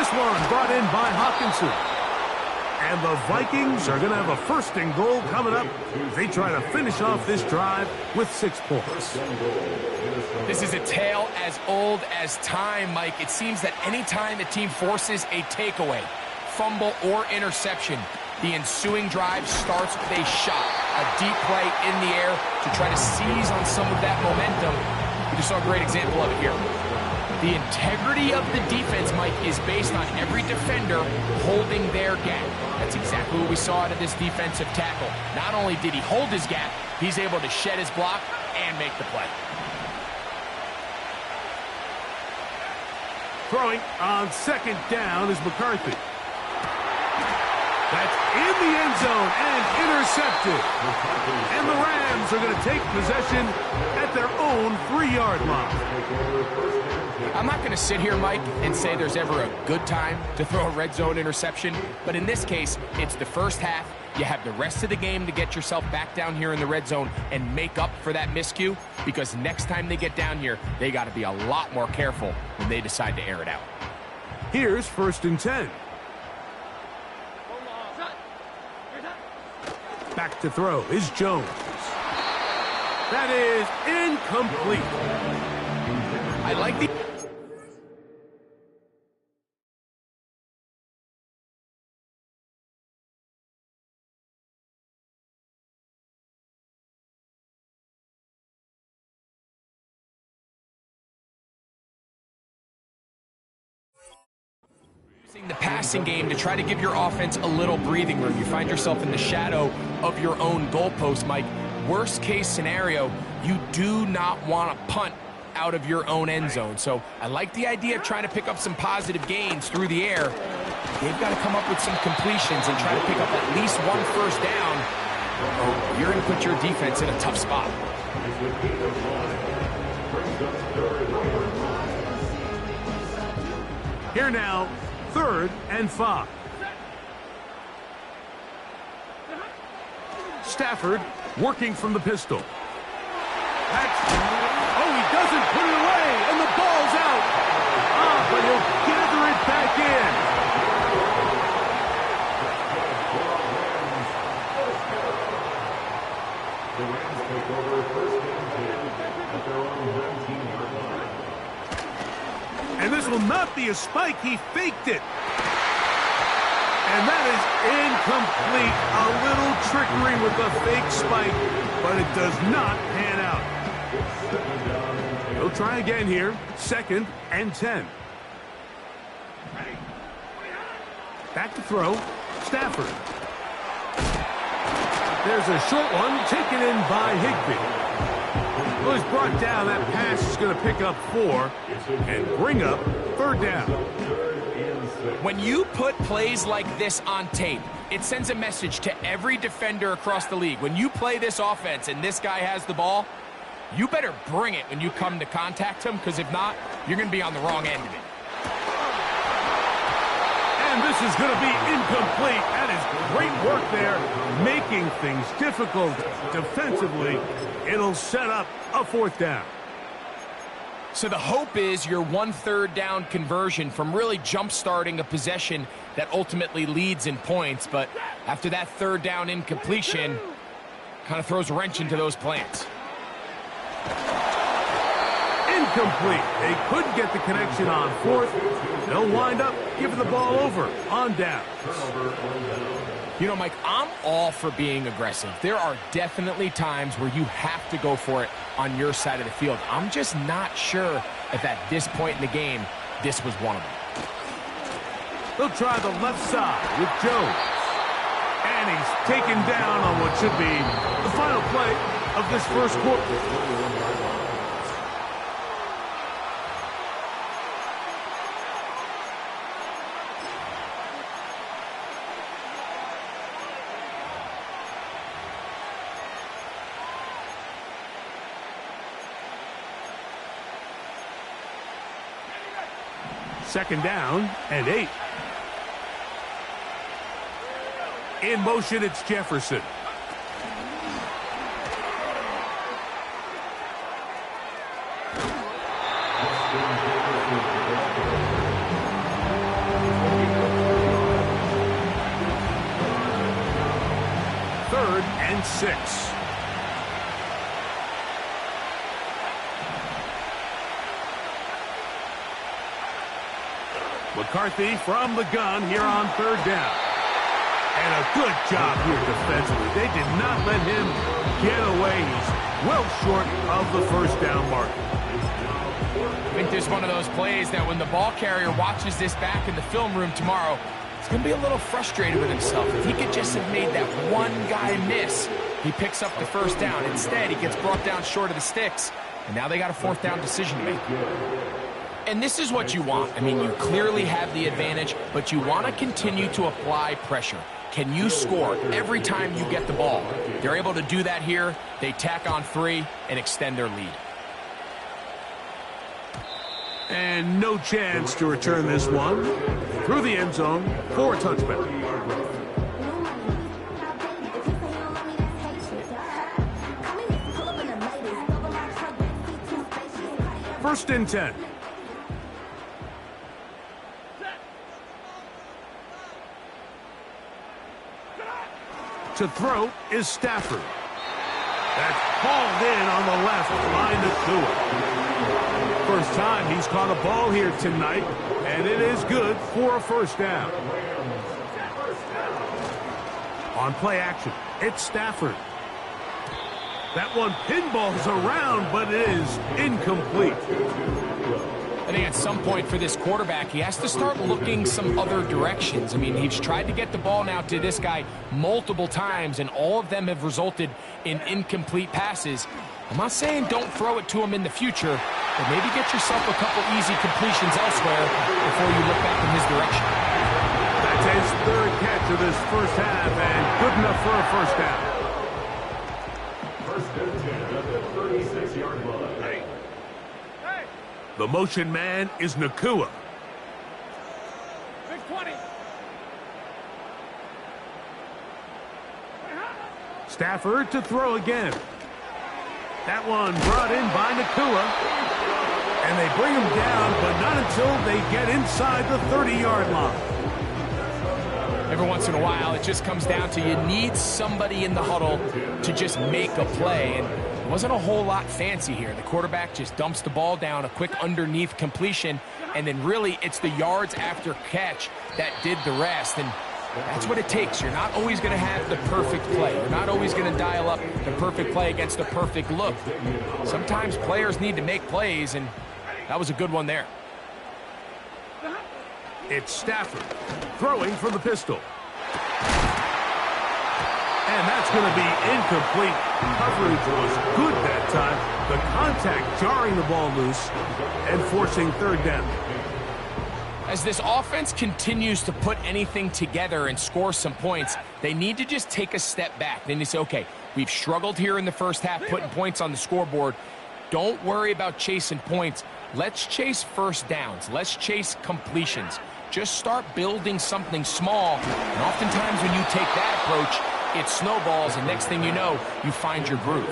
This one brought in by Hawkinson. And the Vikings are going to have a first and goal coming up. They try to finish off this drive with 6 points. This is a tale as old as time, Mike. It seems that any time a team forces a takeaway, fumble, or interception, the ensuing drive starts with a shot, a deep play in the air to try to seize on some of that momentum. We just saw a great example of it here. The integrity of the defense, Mike, is based on every defender holding their gap. That's exactly what we saw out of this defensive tackle. Not only did he hold his gap, he's able to shed his block and make the play. Throwing on second down is McCarthy. That's in the end zone and intercepted. And the Rams are going to take possession at their own 3-yard line. I'm not going to sit here, Mike, and say there's ever a good time to throw a red zone interception, but in this case, it's the first half. You have the rest of the game to get yourself back down here in the red zone and make up for that miscue, because next time they get down here, they got to be a lot more careful when they decide to air it out. Here's 1st and 10. Back to throw is Jones. That is incomplete. I like the... the passing game to try to give your offense a little breathing room. You find yourself in the shadow of your own goalpost, Mike. Worst case scenario, you do not want to punt out of your own end zone. So I like the idea of trying to pick up some positive gains through the air. They've got to come up with some completions and try to pick up at least one first down. Oh, you're going to put your defense in a tough spot. Here now, 3rd and 5. Stafford working from the pistol. He doesn't put it away, and the ball's out. But he'll gather it back in. The Rams take over 1st and 10 at their own 19-yard line. And this will not be a spike. He faked it. And that is incomplete. A little trickery with the fake spike, but it does not pan out. He'll try again here. 2nd and 10. Back to throw. Stafford. There's a short one taken in by Higbee. Well, he's brought down. That pass is going to pick up 4 and bring up 3rd down. When you put plays like this on tape, it sends a message to every defender across the league. When you play this offense and this guy has the ball, you better bring it when you come to contact him, because if not, you're going to be on the wrong end of it. And this is going to be incomplete. That is great work there, making things difficult defensively. It'll set up a 4th down. So the hope is your 1/3 down conversion from really jump-starting a possession that ultimately leads in points. But after that 3rd down incompletion, kind of throws a wrench into those plans. Incomplete. They couldn't get the connection on 4th. They'll wind up giving the ball over on downs. You know, Mike, I'm all for being aggressive. There are definitely times where you have to go for it on your side of the field. I'm just not sure if at this point in the game, this was one of them. They'll try the left side with Jones. And he's taken down on what should be the final play of this first quarter. Second down and 8. In motion, it's Jefferson. and 6. McCarthy from the gun here on 3rd down. And a good job here defensively. They did not let him get away. He's well short of the 1st down mark. I think there's one of those plays that when the ball carrier watches this back in the film room tomorrow, he's going to be a little frustrated with himself. If he could just have made that one guy miss, he picks up the 1st down. Instead, he gets brought down short of the sticks, and now they got a 4th down decision to make. And this is what you want. I mean, you clearly have the advantage, but you want to continue to apply pressure. Can you score every time you get the ball? They're able to do that here. They tack on 3 and extend their lead. And no chance to return this one. Through the end zone for a touchback. 1st and 10. To throw is Stafford. That's hauled in on the left by Nacua. First time he's caught a ball here tonight, and it is good for a 1st down. On play action, it's Stafford. That one pinballs around, but it is incomplete. I think at some point for this quarterback, he has to start looking some other directions. I mean, he's tried to get the ball now to this guy multiple times, and all of them have resulted in incomplete passes. I'm not saying don't throw it to him in the future, but maybe get yourself a couple easy completions elsewhere before you look back in his direction. That's his 3rd catch of this 1st half, and good enough for a 1st down. 1st and 10 at the 36-yard line. The motion man is Nacua. Big 20. Stafford to throw again. That one brought in by Nacua. And they bring him down, but not until they get inside the 30-yard line. Every once in a while, it just comes down to you need somebody in the huddle to just make a play. And it wasn't a whole lot fancy here. The quarterback just dumps the ball down, a quick underneath completion, and then really it's the yards after catch that did the rest. And that's what it takes. You're not always going to have the perfect play. You're not always going to dial up the perfect play against the perfect look. Sometimes players need to make plays, and that was a good one there. It's Stafford throwing from the pistol. And that's going to be incomplete. Coverage was good that time. The contact jarring the ball loose and forcing 3rd down. As this offense continues to put anything together and score some points, they need to just take a step back. Then they say, okay, we've struggled here in the 1st half, putting points on the scoreboard. Don't worry about chasing points. Let's chase 1st downs. Let's chase completions. Just start building something small. And oftentimes when you take that approach, it snowballs, and next thing you know, you find your groove.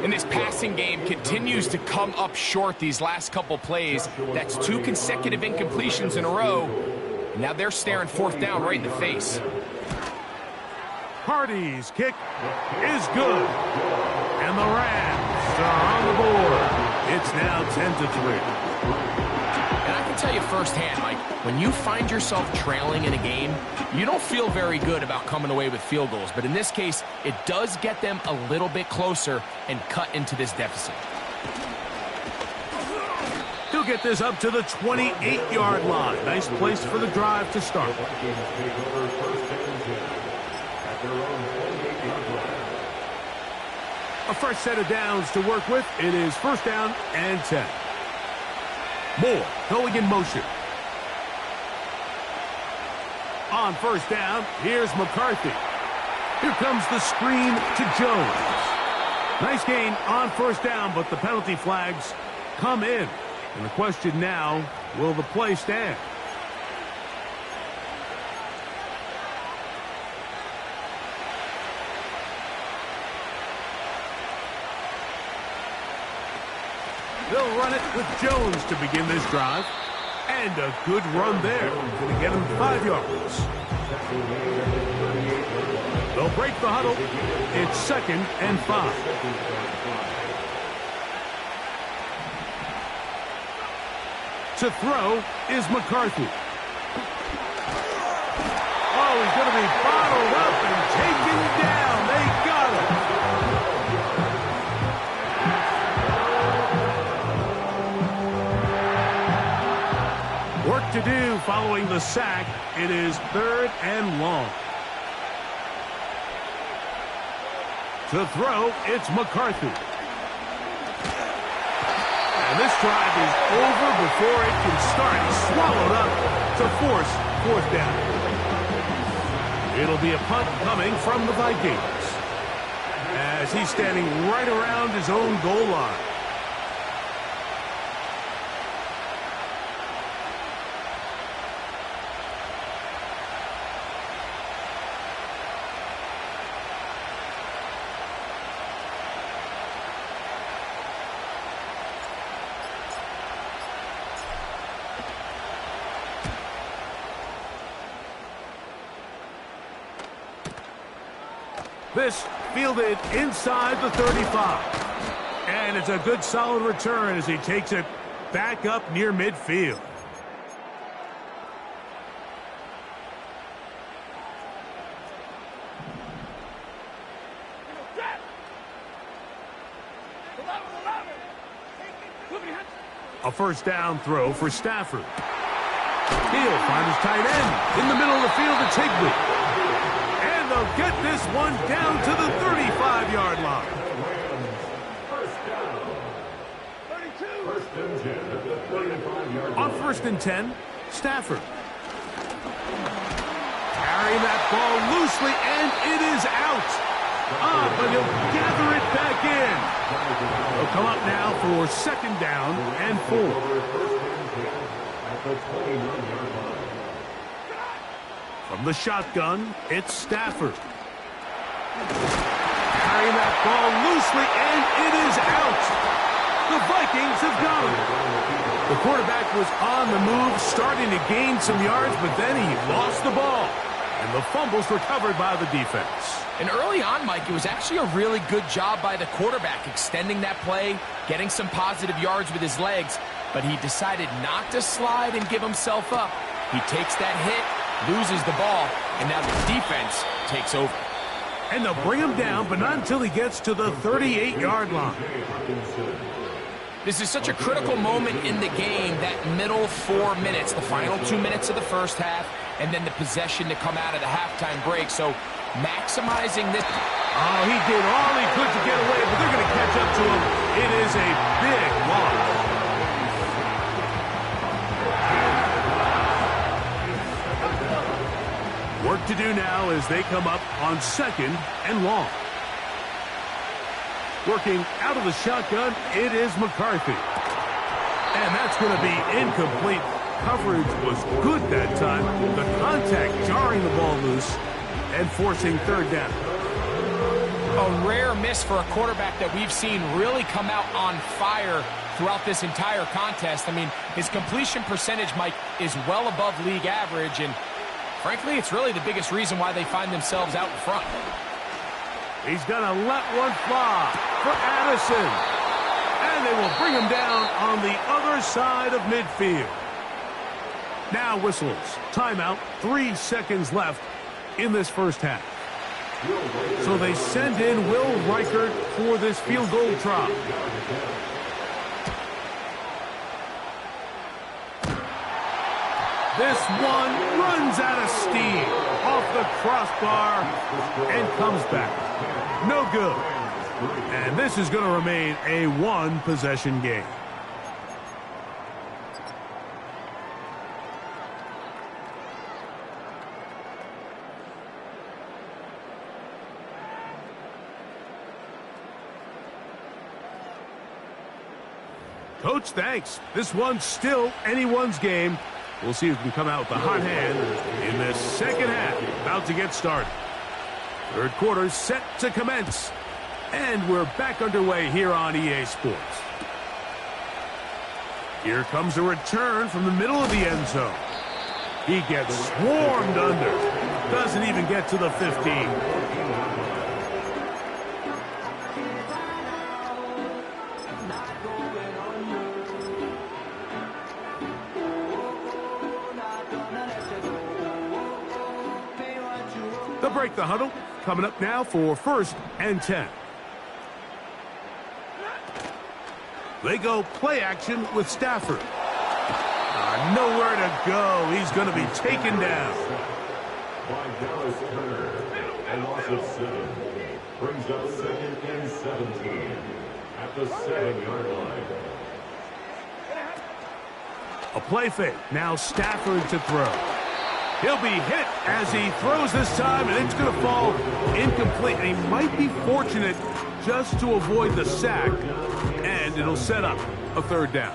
And this passing game continues to come up short these last couple plays. That's 2 consecutive incompletions in a row. Now they're staring 4th down right in the face. Hardy's kick is good. And the Rams are on the board. It's now 10-3. And I can tell you firsthand, Mike, when you find yourself trailing in a game, you don't feel very good about coming away with field goals. But in this case, it does get them a little bit closer and cut into this deficit. He'll get this up to the 28-yard line. Nice place for the drive to start. A fresh set of downs to work with. It is 1st down and 10. Moore going in motion. On 1st down, here's McCarthy. Here comes the screen to Jones. Nice gain on 1st down, but the penalty flags come in. And the question now, will the play stand? They'll run it with Jones to begin this drive. And a good run there. Going to get him 5 yards. They'll break the huddle. It's 2nd and 5. To throw is McCarthy. Oh, he's going to be bottled up and taken down. They got him. Work to do following the sack. It is 3rd and long. To throw, it's McCarthy. And this drive is over before it can start. He's swallowed up to force 4th down. It'll be a punt coming from the Vikings as he's standing right around his own goal line. This fielded inside the 35. And it's a good solid return as he takes it back up near midfield. A 1st down throw for Stafford. He'll find his tight end in the middle of the field to Tigley. And they'll get this one down to the 35-yard line. On 1st and 10, Stafford. Carrying that ball loosely, and it is out. But he'll gather it back in. He'll come up now for 2nd down and 4. From the shotgun, it's Stafford. Carrying that ball loosely, and it is out. The Vikings have got him. The quarterback was on the move, starting to gain some yards, but then he lost the ball. And the fumble's recovered by the defense. And early on, Mike, it was actually a really good job by the quarterback, extending that play, getting some positive yards with his legs, but he decided not to slide and give himself up. He takes that hit, loses the ball, and now the defense takes over. And they'll bring him down, but not until he gets to the 38-yard line. This is such a critical moment in the game, that middle 4 minutes, the final 2 minutes of the first half, and then the possession to come out of the halftime break. So maximizing this. Oh, he did all he could to get away, but they're going to catch up to him. It is a big loss. Work to do now as they come up on 2nd and long. Working out of the shotgun, it is McCarthy. And that's going to be incomplete. Coverage was good that time. The contact jarring the ball loose and forcing 3rd down. A rare miss for a quarterback that we've seen really come out on fire throughout this entire contest. I mean, his completion percentage, Mike, is well above league average, and frankly, it's really the biggest reason why they find themselves out in front. He's going to let one fly for Addison. And they will bring him down on the other side of midfield. Now whistles. Timeout. 3 seconds left in this first half. So they send in Will Reichert for this field goal try. This one runs out of steam off the crossbar and comes back. No good. And this is going to remain a 1-possession game. Coach, thanks. This one's still anyone's game. We'll see who can come out with the hot hand in this second half. About to get started. Third quarter set to commence. And we're back underway here on EA Sports. Here comes a return from the middle of the end zone. He gets swarmed under. Doesn't even get to the 15. break the huddle. Coming up now for 1st and 10. They go play action with Stafford. Nowhere to go. He's going to be taken down. By Dallas Turner. A loss of 7. Brings up 2nd and 17. At the 7-yard line. A play fake. Now Stafford to throw. He'll be hit as he throws this time, and it's going to fall incomplete. And he might be fortunate just to avoid the sack, and it'll set up a 3rd down.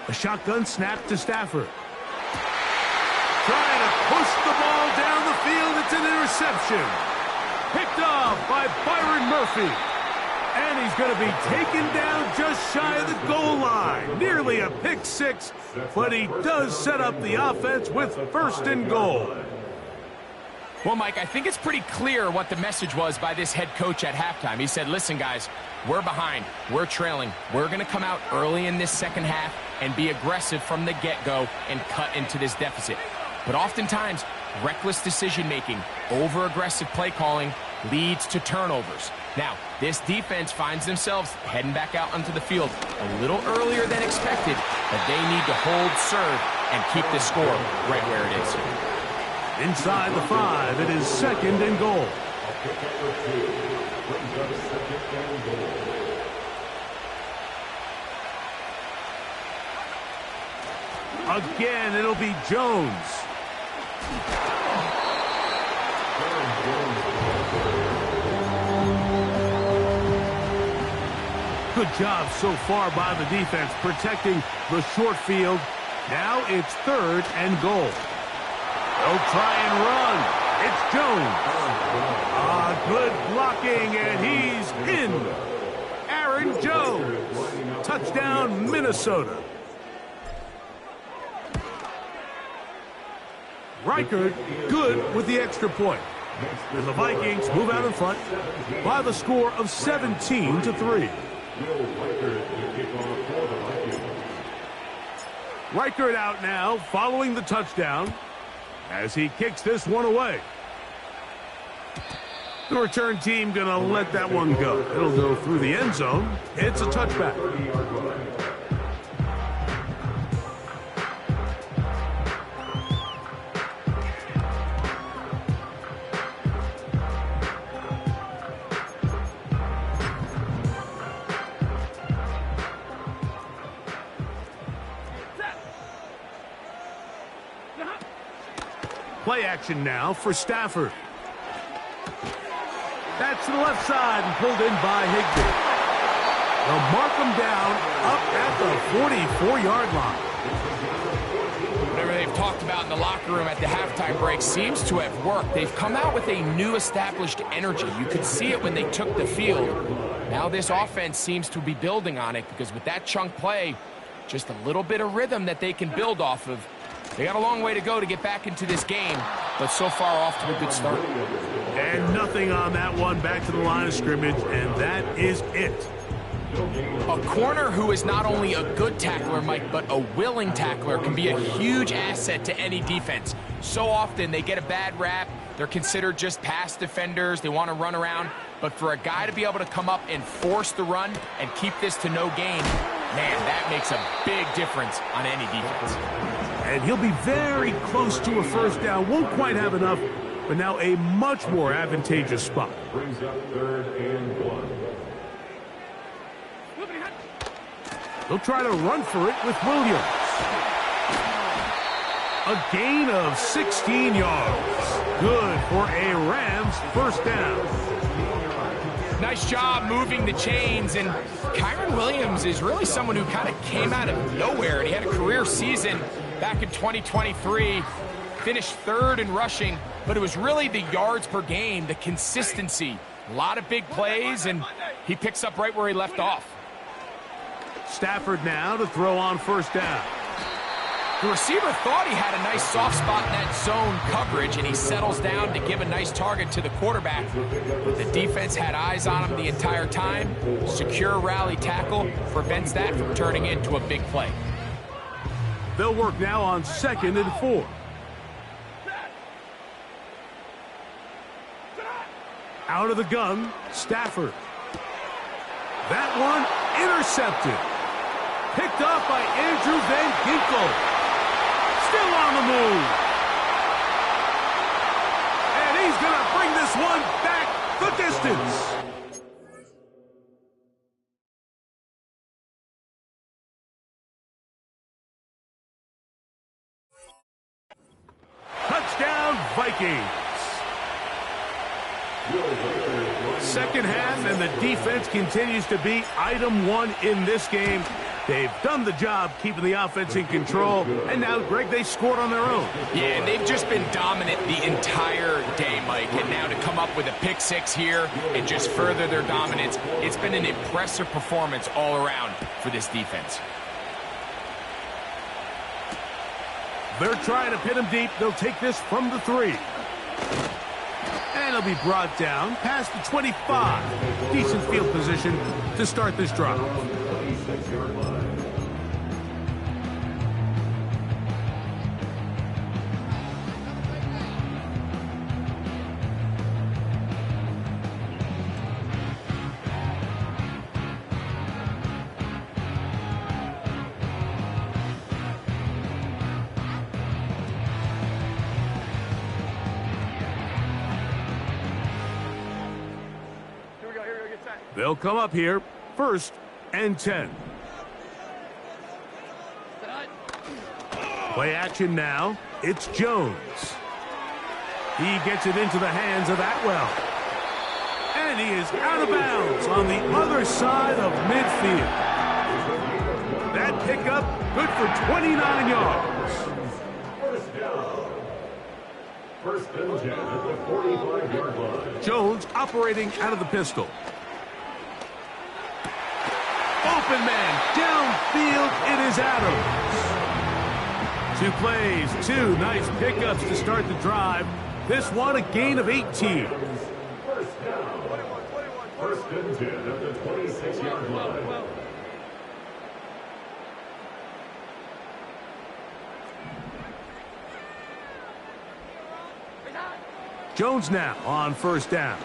A shotgun snap to Stafford. Trying to push the ball down the field. It's an interception. Picked off by Byron Murphy. And he's going to be taken down just shy of the goal line. Nearly a pick 6, but he does set up the offense with 1st and goal. Well, Mike, I think it's pretty clear what the message was by this head coach at halftime. He said, listen, guys, we're behind. We're trailing. We're going to come out early in this second half and be aggressive from the get-go and cut into this deficit. But oftentimes, reckless decision-making, over-aggressive play calling leads to turnovers. Now, this defense finds themselves heading back out onto the field a little earlier than expected, but they need to hold serve and keep the score right where it is. Inside the 5, it is 2nd and goal. Again, it'll be Jones. Good job so far by the defense protecting the short field. Now it's 3rd and goal. They'll try and run. It's Jones. Good blocking, and he's in. Aaron Jones. Touchdown, Minnesota. Reichard good with the extra point. And the Vikings move out in front by the score of 17-3. Reichard out now following the touchdown as he kicks this one away. The return team going to let that one go. It'll go through the end zone. It's a touchback. Play action now for Stafford. That's to the left side and pulled in by Higbee. They'll mark him down up at the 44-yard line. Whatever they've talked about in the locker room at the halftime break seems to have worked. They've come out with a new established energy. You could see it when they took the field. Now this offense seems to be building on it because with that chunk play, just a little bit of rhythm that they can build off of. They got a long way to go to get back into this game, but so far off to a good start. And nothing on that one, back to the line of scrimmage, and that is it. A corner who is not only a good tackler, Mike, but a willing tackler can be a huge asset to any defense. So often they get a bad rap. They're considered just pass defenders. They want to run around. But for a guy to be able to come up and force the run and keep this to no gain, man, that makes a big difference on any defense. And he'll be very close to a 1st down. Won't quite have enough, but now a much more advantageous spot. Brings up 3rd and 1. They'll try to run for it with Williams. A gain of 16 yards. Good for a Rams 1st down. Nice job moving the chains, and Kyren Williams is really someone who kind of came out of nowhere, and he had a career season back in 2023, finished 3rd in rushing, but it was really the yards per game, the consistency, a lot of big plays, and he picks up right where he left off. Stafford now to throw on 1st down. The receiver thought he had a nice soft spot in that zone coverage, and he settles down to give a nice target to the quarterback. But the defense had eyes on him the entire time. Secure rally tackle prevents that from turning into a big play. They'll work now on 2nd and 4. Out of the gun, Stafford. That one intercepted. Picked off by Andrew Van Ginkel. Still on the move. And he's going to bring this one back the distance. Touchdown, Vikings. Second half, and the defense continues to be item one in this game. They've done the job keeping the offense in control, and now, Greg, they scored on their own. Yeah, and they've just been dominant the entire day, Mike. And now to come up with a pick six here and just further their dominance, it's been an impressive performance all around for this defense. They're trying to pin him deep. They'll take this from the 3. And he'll be brought down past the 25. Decent field position to start this drive. They'll come up here, 1st and 10. Play action now. It's Jones. He gets it into the hands of Atwell. And he is out of bounds on the other side of midfield. That pickup good for 29 yards. First and 10 at the 45-yard line. Jones operating out of the pistol. Open man, downfield, it is Adams. 2 plays, 2 nice pickups to start the drive. This one a gain of 18. First down. First and 10 at the 26-yard line. Jones now on 1st down.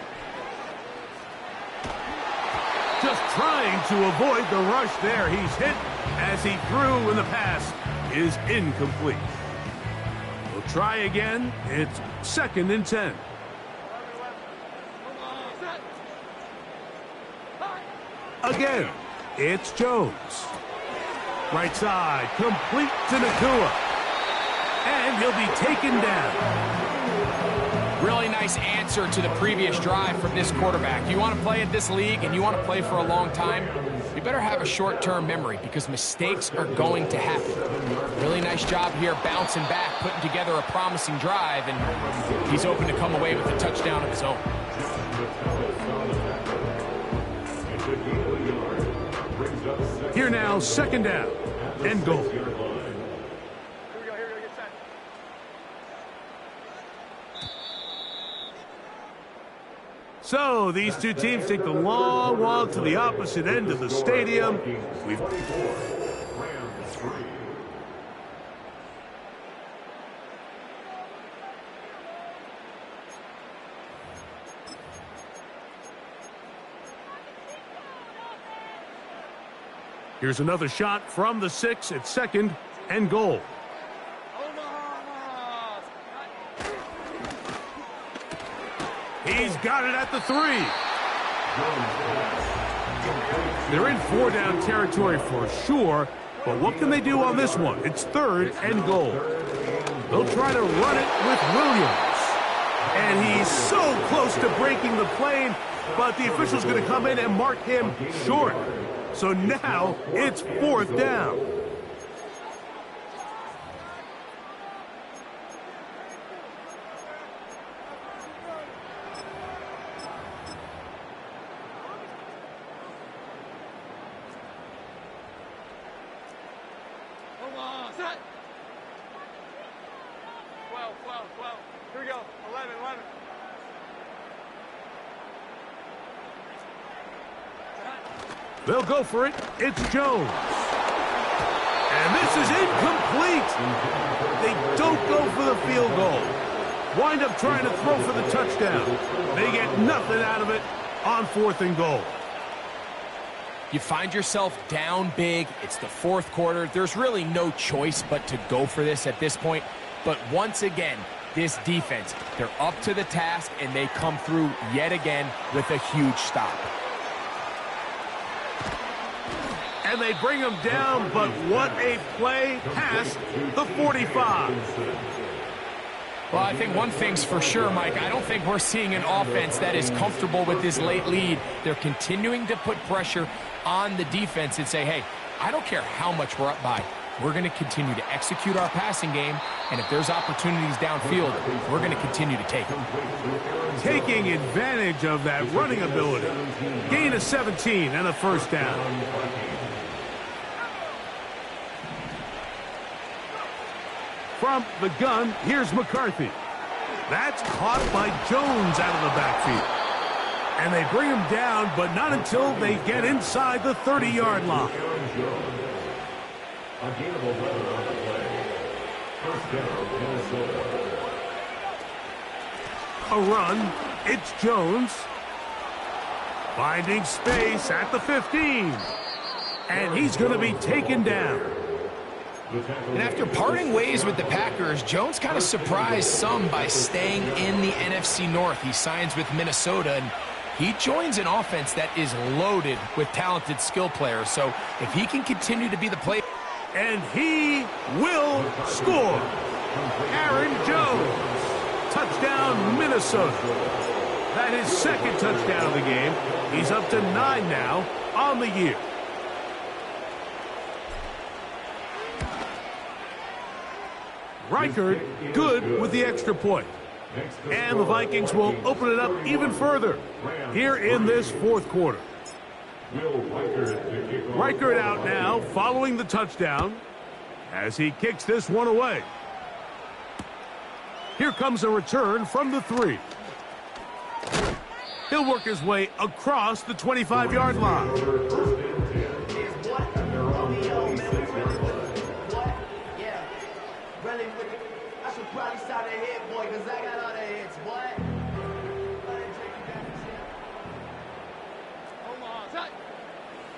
Just trying to avoid the rush there. He's hit as he threw, and the pass is incomplete. We'll try again. It's 2nd and 10. Again, it's Jones. Right side, complete to Nacua. And he'll be taken down. Really nice answer to the previous drive from this quarterback. You want to play in this league and you want to play for a long time, you better have a short-term memory because mistakes are going to happen. Really nice job here bouncing back, putting together a promising drive, and he's open to come away with a touchdown of his own. Here now, 2nd down and goal. So these two teams take the long walk to the opposite end of the stadium. Here's another shot from the 6 at 2nd and goal. He's got it at the 3. They're in 4-down territory for sure, but what can they do on this one? It's 3rd and goal. They'll try to run it with Williams. And he's so close to breaking the plane, but the official's going to come in and mark him short. So now it's 4th down. Set. 12. Here we go. 11. They'll go for it. It's Jones. And this is incomplete. They don't go for the field goal. Wind up trying to throw for the touchdown. They get nothing out of it on 4th and goal. You find yourself down big. It's the 4th quarter. There's really no choice but to go for this at this point. But once again, this defense, they're up to the task, and they come through yet again with a huge stop. And they bring him down, but what a play past the 45. Well, I think one thing's for sure, Mike. I don't think we're seeing an offense that is comfortable with this late lead. They're continuing to put pressure on the defense and say, hey, I don't care how much we're up by. We're going to continue to execute our passing game, and if there's opportunities downfield, we're going to continue to take them. Taking advantage of that running ability. Gain of 17 and a 1st down. From the gun, here's McCarthy. That's caught by Jones out of the backfield. And they bring him down, but not until they get inside the 30-yard line. A gain of 11 on the play. 1st down, Minnesota. A run. It's Jones. Finding space at the 15. And he's going to be taken down. And after parting ways with the Packers, Jones kind of surprised some by staying in the NFC North. He signs with Minnesota, and he joins an offense that is loaded with talented skill players. So if he can continue to be the player... And he will score. Aaron Jones. Touchdown, Minnesota. That is 2nd touchdown of the game. He's up to 9 now on the year. Reichard good with the extra point. And the Vikings will open it up even further here in this 4th quarter. Reichard out now following the touchdown as he kicks this one away. Here comes a return from the 3. He'll work his way across the 25-yard line.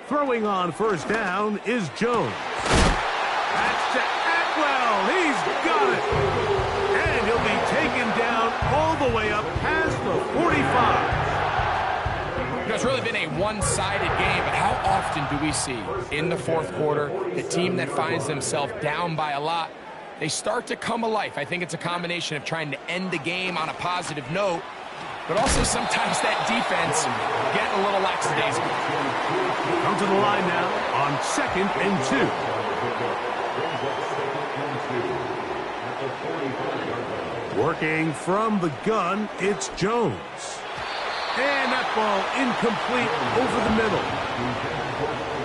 Throwing on 1st down is Jones. That's to Atwell. He's got it. And he'll be taken down all the way up past the 45. It's really been a one-sided game, but how often do we see in the 4th quarter the team that finds themselves down by a lot, they start to come alive? I think it's a combination of trying to end the game on a positive note, but also sometimes that defense get a little lackadaisical. Come to the line now on 2nd and 2. Working from the gun, it's Jones. And that ball incomplete over the middle.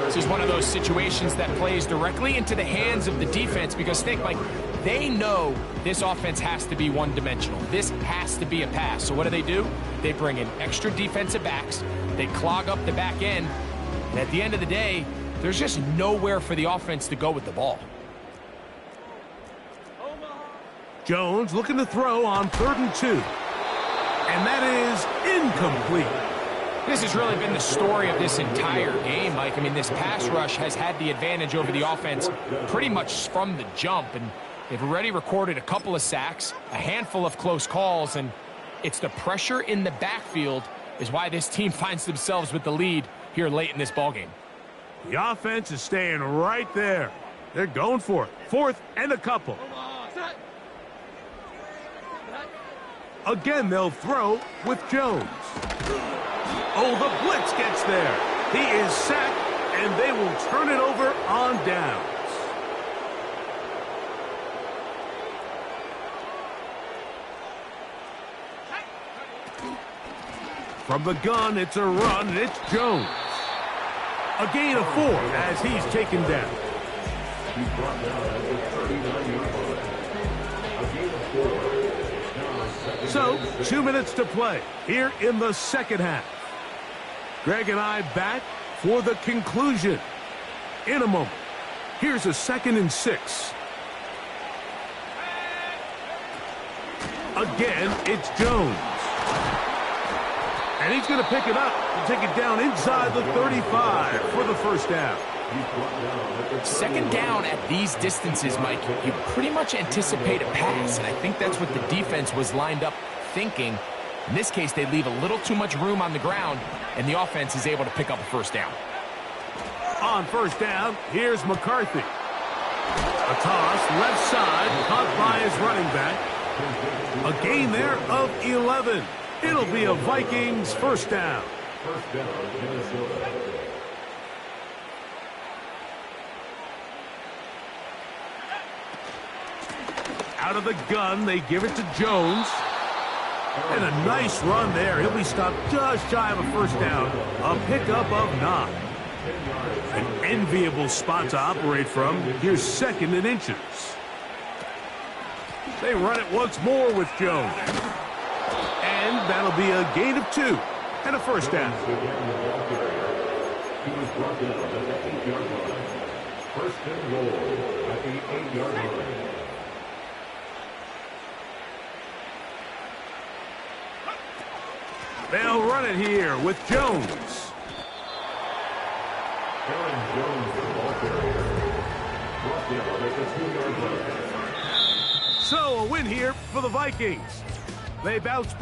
This is one of those situations that plays directly into the hands of the defense because think, like, they know this offense has to be one-dimensional. This has to be a pass. So what do? They bring in extra defensive backs. They clog up the back end. And at the end of the day, there's just nowhere for the offense to go with the ball. Jones looking to throw on 3rd and 2. And that is incomplete. This has really been the story of this entire game, Mike. I mean, this pass rush has had the advantage over the offense pretty much from the jump. And they've already recorded a couple of sacks, a handful of close calls, and it's the pressure in the backfield is why this team finds themselves with the lead here late in this ballgame. The offense is staying right there. They're going for it. 4th and a couple. Again, they'll throw with Jones. Oh, the blitz gets there. He is sacked, and they will turn it over on downs. From the gun, it's a run, and it's Jones. A gain of 4 as he's taken down. He's brought down at the 39-yard line. A gain of 4. So, 2 minutes to play here in the 2nd half. Greg and I back for the conclusion in a moment. Here's a 2nd and 6. Again, it's Jones. And he's going to pick it up and take it down inside the 35 for the first down. 2nd down at these distances, Mike, you pretty much anticipate a pass, and I think that's what the defense was lined up thinking. In this case, they leave a little too much room on the ground, and the offense is able to pick up a first down. On first down, here's McCarthy. A toss, left side, caught by his running back. A gain there of 11. It'll be a Vikings first down. First down, Minnesota. Out of the gun, they give it to Jones. And a nice run there. He'll be stopped just shy of a first down. A pickup of 9. An enviable spot to operate from. Here's 2nd and inches. They run it once more with Jones. And that'll be a gain of 2 and a first down. He was brought down at the 8-yard line. First and goal at the 8-yard line. They'll run it here with Jones. Aaron Jones, the ball carrier. Brought down at the 2-yard line. So a win here for the Vikings. They bounce back.